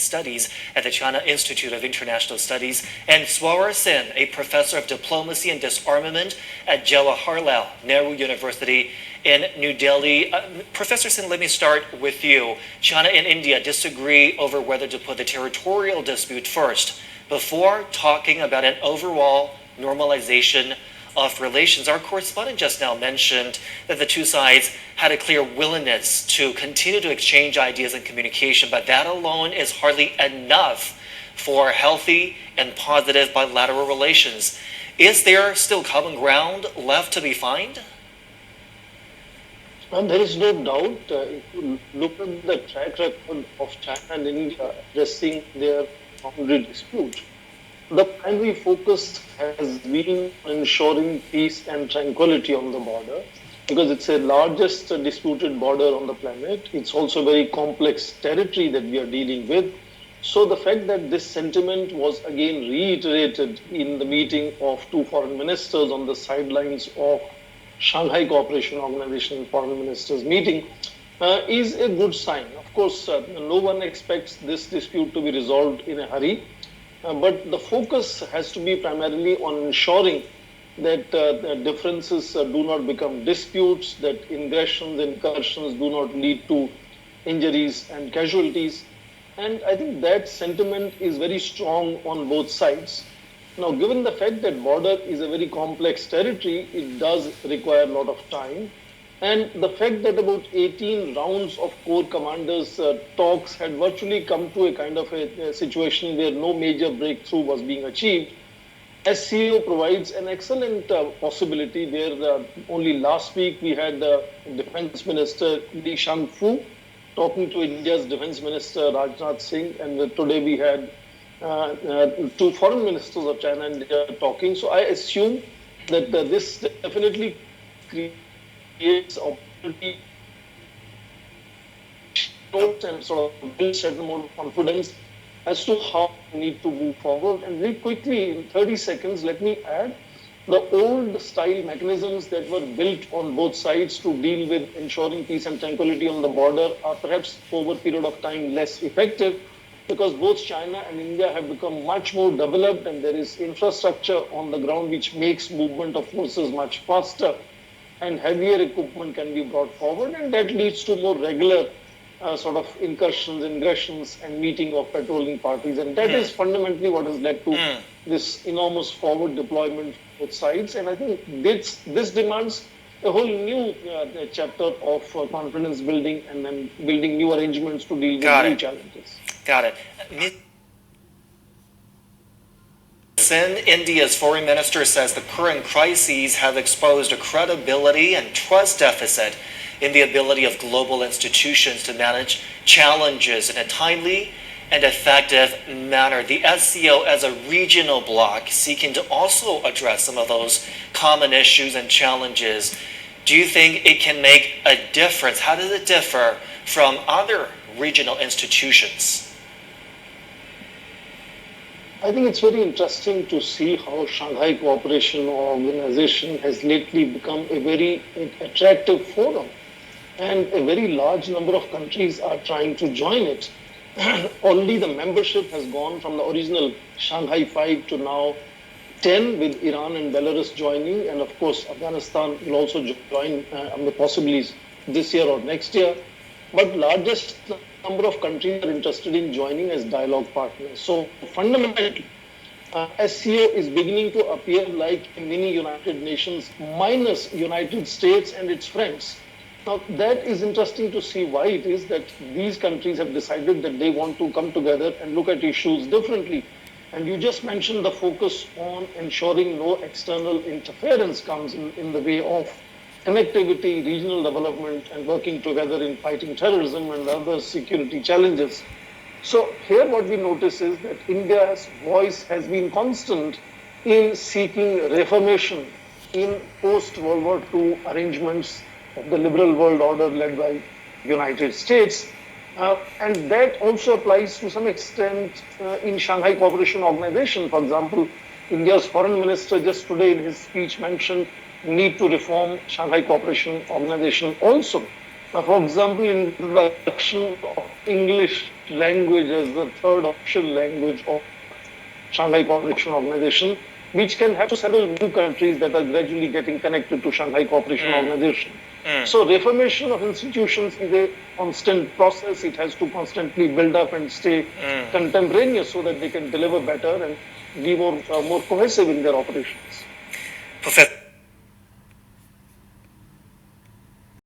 Studies at the China Institute of International Studies, and Swara Sen, a professor of diplomacy and disarmament at Jawaharlal Nehru University in New Delhi. Professor Sen, let me start with you. China and India disagree over whether to put the territorial dispute first before talking about an overall normalization of relations. Our correspondent just now mentioned that the two sides had a clear willingness to continue to exchange ideas and communication, but that alone is hardly enough for healthy and positive bilateral relations. Is there still common ground left to be found? And there is no doubt, if you look at the track record of China and India addressing their boundary dispute, the primary focus has been ensuring peace and tranquility on the border, because it's the largest disputed border on the planet. It's also a very complex territory that we are dealing with. So the fact that this sentiment was again reiterated in the meeting of two foreign ministers on the sidelines of Shanghai Cooperation Organization Foreign Ministers meeting is a good sign. Of course, no one expects this dispute to be resolved in a hurry. But the focus has to be primarily on ensuring that the differences do not become disputes, that aggressions, incursions do not lead to injuries and casualties. And I think that sentiment is very strong on both sides. Now, given the fact that border is a very complex territory, it does require a lot of time. And the fact that about 18 rounds of Corps commanders talks had virtually come to a kind of a situation where no major breakthrough was being achieved, SCO provides an excellent possibility where only last week we had Defense Minister Li Shangfu talking to India's Defense Minister Rajnath Singh, and today we had two foreign ministers of China and India talking. So I assume that this definitely creates opportunity and sort of build certain amount of confidence as to how we need to move forward. And very quickly, in 30 seconds, let me add the old style mechanisms that were built on both sides to deal with ensuring peace and tranquility on the border are perhaps over a period of time less effective, because both China and India have become much more developed and there is infrastructure on the ground which makes movement of forces much faster, and heavier equipment can be brought forward, and that leads to more regular sort of incursions, aggressions, and meeting of patrolling parties. And that is fundamentally what has led to this enormous forward deployment both sides. And I think this demands a whole new chapter of confidence building and then building new arrangements to deal with new challenges. Got it. India's foreign minister says the current crises have exposed a credibility and trust deficit in the ability of global institutions to manage challenges in a timely and effective manner. The SCO, as a regional bloc seeking to also address some of those common issues and challenges, do you think it can make a difference? How does it differ from other regional institutions? I think it's very interesting to see how Shanghai Cooperation Organization has lately become a very attractive forum, and a very large number of countries are trying to join it. Only the membership has gone from the original Shanghai 5 to now 10, with Iran and Belarus joining, and of course Afghanistan will also join possibly this year or next year. But largest number of countries are interested in joining as dialogue partners. So fundamentally, SCO is beginning to appear like a mini United Nations minus United States and its friends. Now that is interesting to see why it is that these countries have decided that they want to come together and look at issues differently. And you just mentioned the focus on ensuring no external interference comes in the way of connectivity, regional development, and working together in fighting terrorism and other security challenges. So here what we notice is that India's voice has been constant in seeking reformation in post-World War II arrangements of the liberal world order led by United States. And that also applies to some extent in Shanghai Cooperation Organization. For example, India's foreign minister just today in his speech mentioned need to reform Shanghai Cooperation Organization also. For example, introduction of English language as the third official language of Shanghai Cooperation Organization, which can happen to several new countries that are gradually getting connected to Shanghai Cooperation Organization. So reformation of institutions is a constant process. It has to constantly build up and stay contemporaneous so that they can deliver better and be more cohesive in their operations. Professor